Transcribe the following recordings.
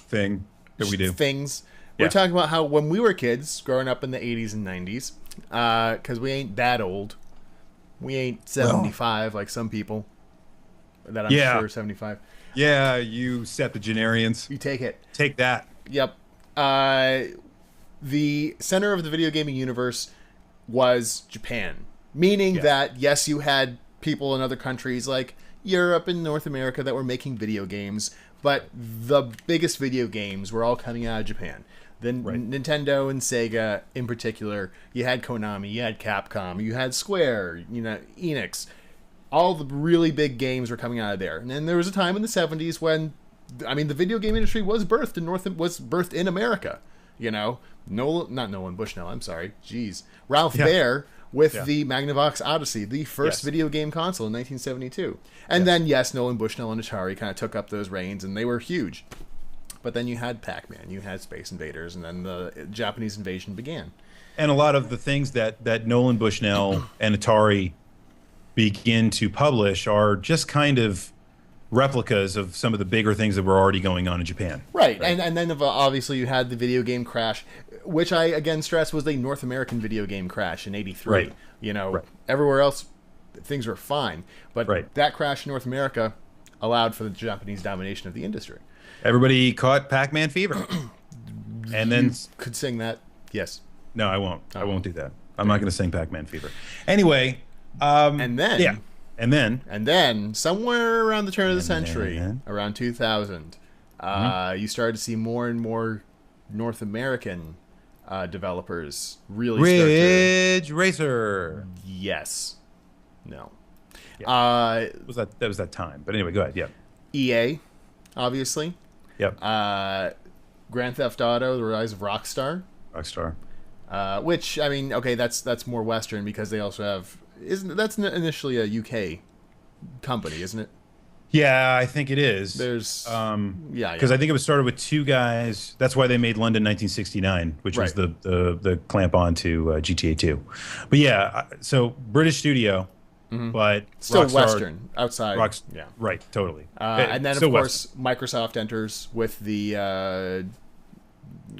thing that we do. Things. Yeah. We're talking about how when we were kids, growing up in the 80s and 90s, because we ain't that old. We ain't 75 like some people that I'm sure 75. Yeah, you septuagenarians. You take it. Take that. Yep. The center of the video gaming universe was Japan. Meaning that, yes, you had people in other countries like Europe and North America that were making video games, but the biggest video games were all coming out of Japan. Then Nintendo and Sega in particular, you had Konami, you had Capcom, you had Square, Enix. All the really big games were coming out of there. And then there was a time in the 70s when, the video game industry was birthed in America. Not Nolan Bushnell, I'm sorry. Jeez. Ralph Baer with the Magnavox Odyssey, the first video game console in 1972. And then, Nolan Bushnell and Atari kind of took up those reins, and they were huge. But then you had Pac-Man, you had Space Invaders, and then the Japanese invasion began. And a lot of the things that Nolan Bushnell and Atari begin to publish are just kind of replicas of some of the bigger things that were already going on in Japan. Right. And then obviously you had the video game crash, which I again stress was a North American video game crash in '83. Everywhere else things were fine, but that crash in North America allowed for the Japanese domination of the industry. Everybody caught Pac-Man fever. And then you could sing that. Yes. No, I won't. I won't do that. I'm not going to sing Pac-Man fever. Anyway, and then And then somewhere around the turn of the century, around 2000, you started to see more and more North American developers really Ridge Racer. Yes. No. Yeah. That was that time. But anyway, go ahead. Yeah. EA, obviously. Yep. Grand Theft Auto: The Rise of Rockstar. Which that's more Western because they also have that's initially a UK company, isn't it? Yeah, I think it is. There's because I think it was started with two guys. That's why they made London 1969, which was the clamp on to GTA 2. But yeah, so British studio, but still Rockstar, Western outside. Right, totally. And then of course Microsoft enters with the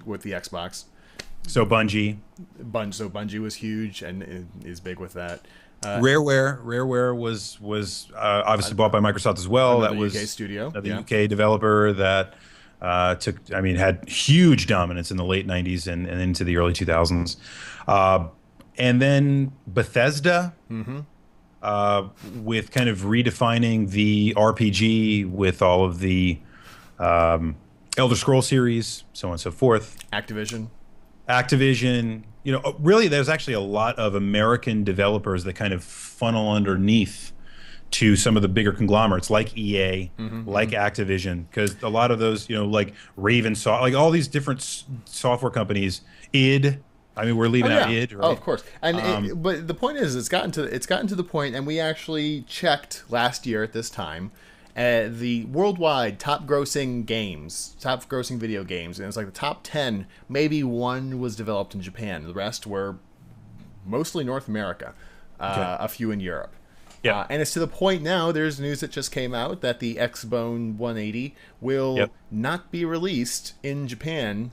Xbox. So Bungie was huge and is big with that. Rareware was obviously bought by Microsoft as well. That was UK studio, the UK developer that had huge dominance in the late '90s and into the early 2000s. And then Bethesda, with kind of redefining the RPG with all of the Elder Scrolls series, so on and so forth. Activision, really there's actually a lot of American developers that kind of funnel underneath to some of the bigger conglomerates like EA, like Activision, because a lot of those, like Raven, like all these different software companies, id. We're leaving out id, right? Oh, of course. And but the point is, it's gotten to the point, and we actually checked last year at this time. The worldwide top grossing video games, and it's like the top 10, maybe one was developed in Japan. The rest were mostly North America, a few in Europe. Yeah. And it's to the point now, there's news that just came out that the Xbone 180 will not be released in Japan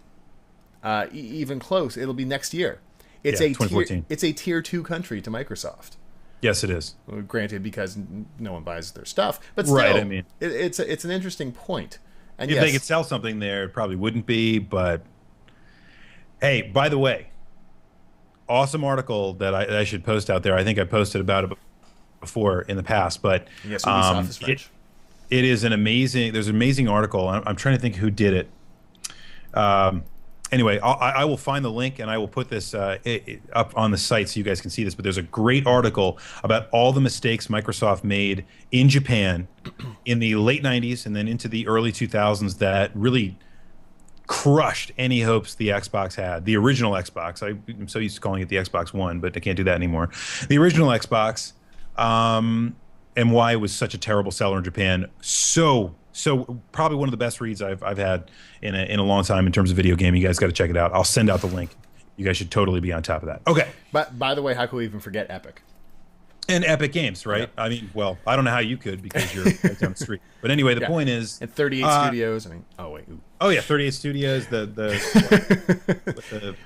even close. It'll be next year. It's a tier 2 country to Microsoft. Yes, it is. Granted, because no one buys their stuff, but still, it's an interesting point. And if they could sell something there, it probably wouldn't be. But hey, by the way, awesome article that I should post out there. I think I posted about it before in the past, but yes, Ubisoft is French. It is an amazing. There's an amazing article. I'm trying to think who did it. Anyway, I will find the link and I will put this up on the site so you guys can see this. But there's a great article about all the mistakes Microsoft made in Japan in the late 90s and then into the early 2000s that really crushed any hopes the Xbox had. The original Xbox. I'm so used to calling it the Xbox One, but I can't do that anymore. The original Xbox, and why it was such a terrible seller in Japan. So probably one of the best reads I've had in a long time in terms of video game. You guys got to check it out. I'll send out the link. You guys should totally be on top of that. Okay. But by the way, how could we even forget Epic? And Epic Games, right? Yeah. I mean, well, I don't know how you could because you're right down the street. But anyway, the Yeah. point is, And 38 studios. I mean, oh wait. oh yeah, 38 Studios,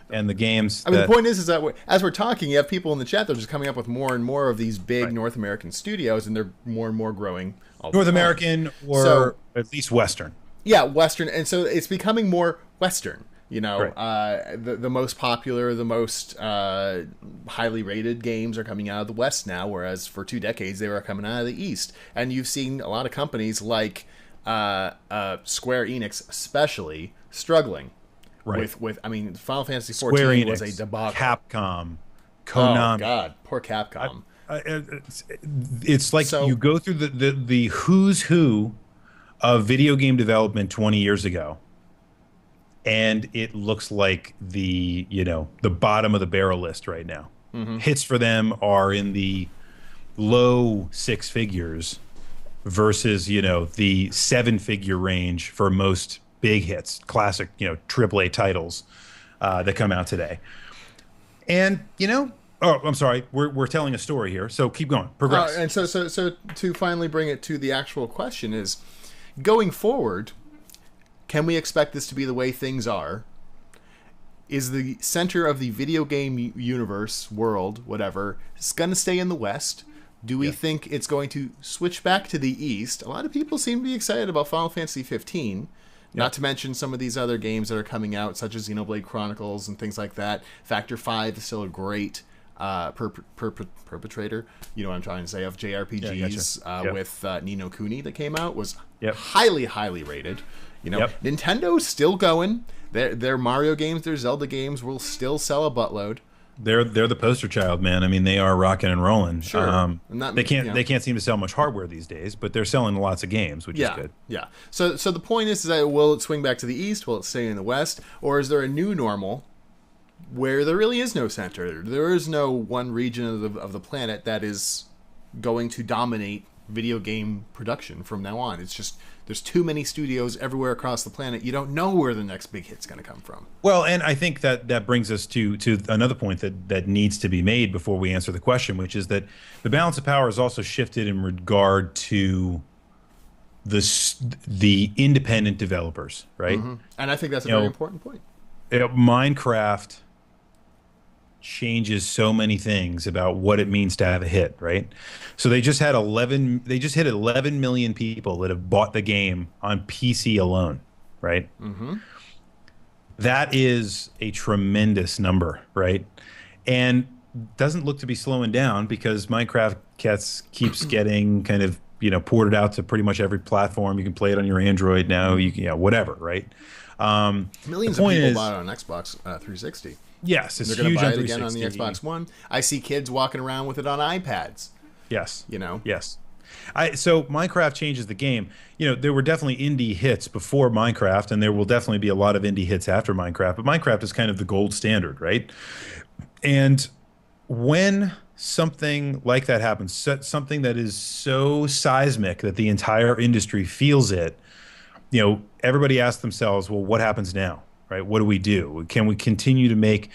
and the games. I mean, the point is that as we're talking, you have people in the chat that are just coming up with more and more of these big Right. North American studios, and they're more and more growing. All the North time. American or So- at least Western. Yeah, Western, and so it's becoming more Western. You know, Right. the most popular, the most highly rated games are coming out of the West now, whereas for 2 decades they were coming out of the East. And you've seen a lot of companies like Square Enix, especially, struggling Right. with. I mean, Final Fantasy Square XIV Enix, was a debacle. Capcom, Oh Konami. God, poor Capcom. It's like So- you go through the who's who of video game development 20 years ago, and it looks like the bottom of the barrel list right now. Hits for them are in the low 6 figures versus the 7-figure range for most big hits, classic AAA titles that come out today. And oh, I'm sorry, we're telling a story here, so keep going, progress. And so to finally bring it to the actual question is, going forward, can we expect this to be the way things are? Is the center of the video game universe, world, whatever, is going to stay in the West? Do we think it's going to switch back to the East? A lot of people seem to be excited about Final Fantasy 15. Not to mention some of these other games that are coming out, such as Xenoblade Chronicles and things like that. Factor 5 is still a great perpetrator, you know what I'm trying to say, of JRPGs. gotcha. With Ni no Kuni that came out, was Yep. highly rated. Nintendo's still going. Their Mario games, their Zelda games will still sell a buttload. They're the poster child, man. I mean, they are rocking and rolling. Sure. And that- they can't seem to sell much hardware these days, but they're selling lots of games, which is good. Yeah. So the point is that will it swing back to the East? Will it stay in the West? Or is there a new normal where there really is no center? There is no one region of the planet that is going to dominate video game production from now on. It's just there's too many studios everywhere across the planet. You don't know where the next big hit's going to come from. Well, and I think that brings us to another point that needs to be made before we answer the question, which is that the balance of power has also shifted in regard to the independent developers, right? And I think that's a very important point. Minecraft changes so many things about what it means to have a hit, right? So they just hit 11 million people that have bought the game on PC alone, right? That is a tremendous number, right? And doesn't look to be slowing down because Minecraft keeps getting kind of ported out to pretty much every platform. You can play it on your Android now, whatever, right? Millions of people bought it on Xbox 360. Yes, it's They're going huge to buy on it again on the 360. Xbox One. I see kids walking around with it on iPads. Yes. You know? Yes. So Minecraft changes the game. There were definitely indie hits before Minecraft, and there will definitely be a lot of indie hits after Minecraft. But Minecraft is kind of the gold standard, right? And when something like that happens, something that is so seismic that the entire industry feels it, everybody asks themselves, well, what happens now? Right? What do we do? Can we continue to make,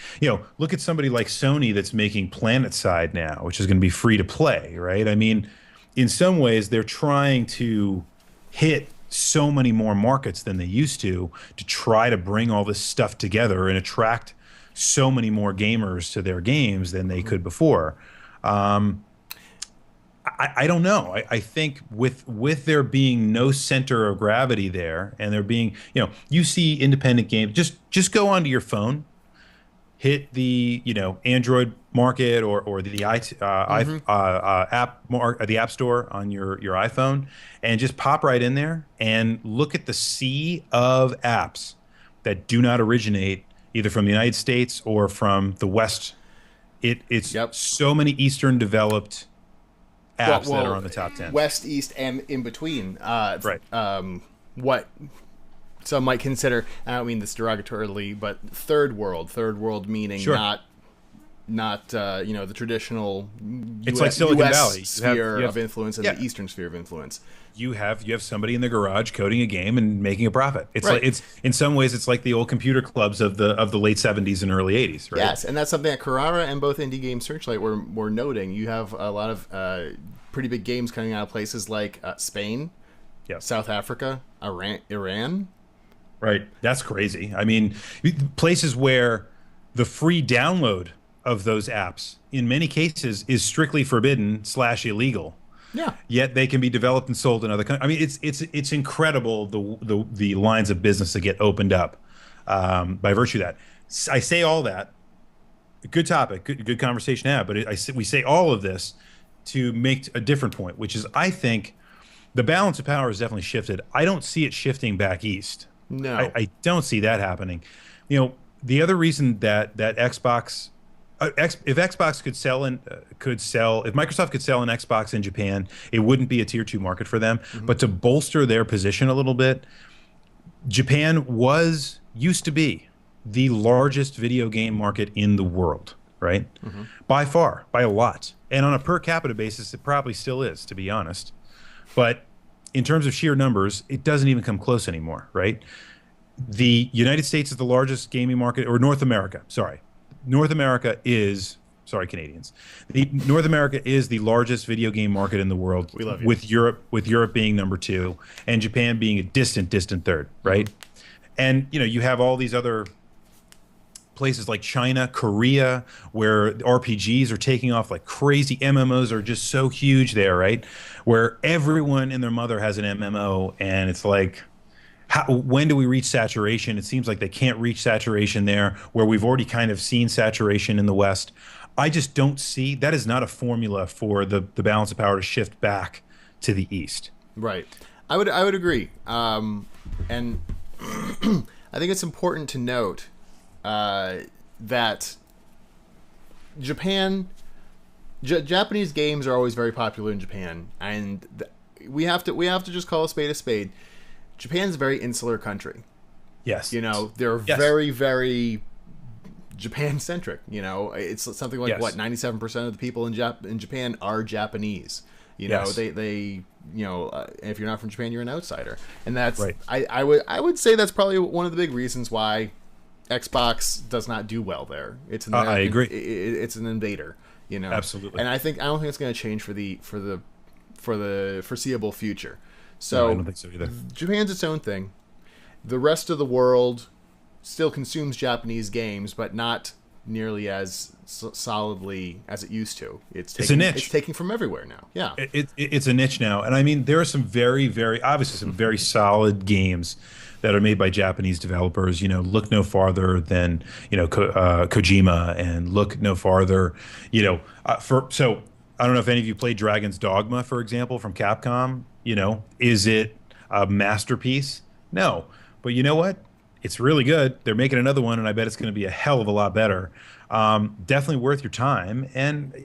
look at somebody like Sony that's making PlanetSide now, which is going to be free to play, right? I mean, in some ways, they're trying to hit so many more markets than they used to try to bring all this stuff together and attract so many more gamers to their games than they could before. I don't know. I think with there being no center of gravity there, and there being, you see independent games, just go onto your phone, hit the Android market or the App Store on your iPhone, and just pop right in there and look at the sea of apps that do not originate either from the United States or from the West. It's so many Eastern developed apps that are on the top 10. West, East, and in between. Right. What some might consider, I don't mean this derogatorily, but third world. Third world meaning Sure. not not the traditional It's like Silicon US Valley. sphere of influence and yeah. the Eastern sphere of influence. You have somebody in the garage coding a game and making a profit. It's Right. like it's in some ways it's like the old computer clubs of the late 70s and early 80s, right? Yes, and that's something that Carrara and both Indie Game Searchlight were noting. You have a lot of pretty big games coming out of places like Spain, Yeah. South Africa, Iran. Right. That's crazy. I mean, places where the free download of those apps in many cases is strictly forbidden / illegal. Yeah. Yet they can be developed and sold in other countries. I mean, it's incredible the lines of business that get opened up by virtue of that. I say all that. Good topic, good conversation to have. But we say all of this to make a different point, which is I think the balance of power has definitely shifted. I don't see it shifting back east. No. I don't see that happening. You know, the other reason that Xbox. If Xbox could sell if Microsoft could sell an Xbox in Japan, it wouldn't be a tier 2 market for them. Mm-hmm. But to bolster their position a little bit, Japan used to be the largest video game market in the world, right? Mm-hmm. By far, by a lot. And on a per capita basis, it probably still is, to be honest. But in terms of sheer numbers, it doesn't even come close anymore, right? The United States is the largest gaming market, or North America, sorry. North America is Canadians. North America is the largest video game market in the world. We love you. With Europe being number 2 and Japan being a distant third, right? Mm-hmm. And you have all these other places like China, Korea, where RPGs are taking off like crazy. MMOs are just so huge there, right? Where everyone and their mother has an MMO, and it's like, when do we reach saturation? It seems like they can't reach saturation there, where we've already kind of seen saturation in the West. I just don't see that is not a formula for the balance of power to shift back to the East. Right. I would agree. And I think it's important to note that Japanese games are always very popular in Japan, and we have to just call a spade a spade. Japan's a very insular country. Yes. They're very, very Japan-centric. It's something like, 97% of the people in Japan are Japanese. They if you're not from Japan, you're an outsider. And that's, right. I would say that's probably one of the big reasons why Xbox does not do well there. It's an I agree. It's an invader, Absolutely. And I don't think it's going to change for the foreseeable future. So no, I don't think so either. Japan's its own thing. The rest of the world still consumes Japanese games, but not nearly as solidly as it used to. It's a niche. It's taking from everywhere now. Yeah, it's a niche now, and I mean there are some very, very obviously some very solid games that are made by Japanese developers. Look no farther than Kojima, and look no farther. So I don't know if any of you played Dragon's Dogma, for example, from Capcom. Is it a masterpiece? No. But you know what? It's really good. They're making another one, and I bet it's going to be a hell of a lot better. Definitely worth your time. And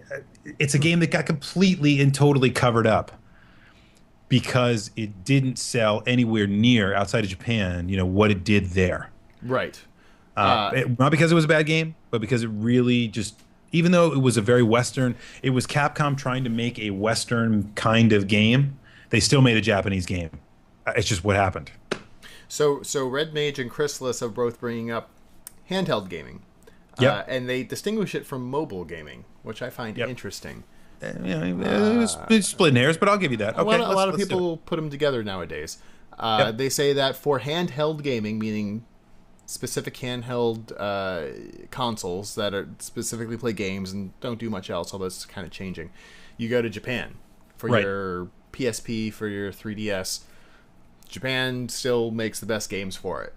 it's a game that got completely and totally covered up because it didn't sell anywhere near outside of Japan, what it did there. Right. Not because it was a bad game, but because it really just... Even though it was a very Western... It was Capcom trying to make a Western kind of game. They still made a Japanese game. It's just what happened. So Red Mage and Chrysalis are both bringing up handheld gaming. Yep. And they distinguish it from mobile gaming, which I find interesting. Splitting hairs, but I'll give you that. Okay, a lot of people put them together nowadays. They say that for handheld gaming, meaning specific handheld consoles that are specifically play games and don't do much else, although it's kind of changing, you go to Japan for your PSP, for your 3DS. Japan still makes the best games for it.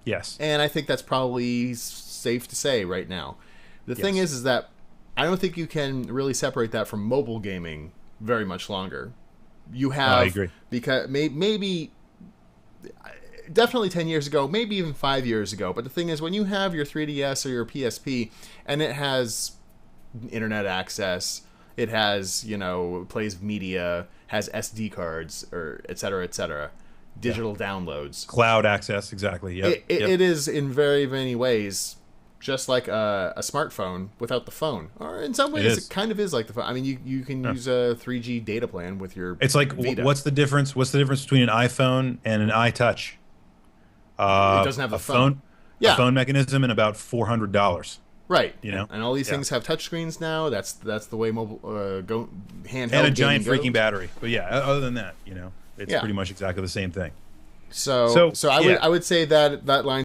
Yes. And I think that's probably safe to say right now. The thing is that I don't think you can really separate that from mobile gaming very much longer. You have... I agree. Because maybe... Definitely 10 years ago, maybe even 5 years ago. But the thing is, when you have your 3DS or your PSP, and it has internet access, it has, plays media, has SD cards, or et cetera, digital downloads. Cloud access, exactly. Yep. It is, in very many ways, just like a smartphone without the phone. Or in some ways, it kind of is like the phone. I mean, you can use a 3G data plan with your It's like, Vita. what's the difference? What's the difference between an iPhone and an iTouch? It doesn't have the phone. A phone mechanism, and about $400. Right. You know, and all these things have touchscreens now. That's the way mobile handheld and a giant gaming freaking goes. battery. But yeah, other than that, it's pretty much exactly the same thing. So I would say that line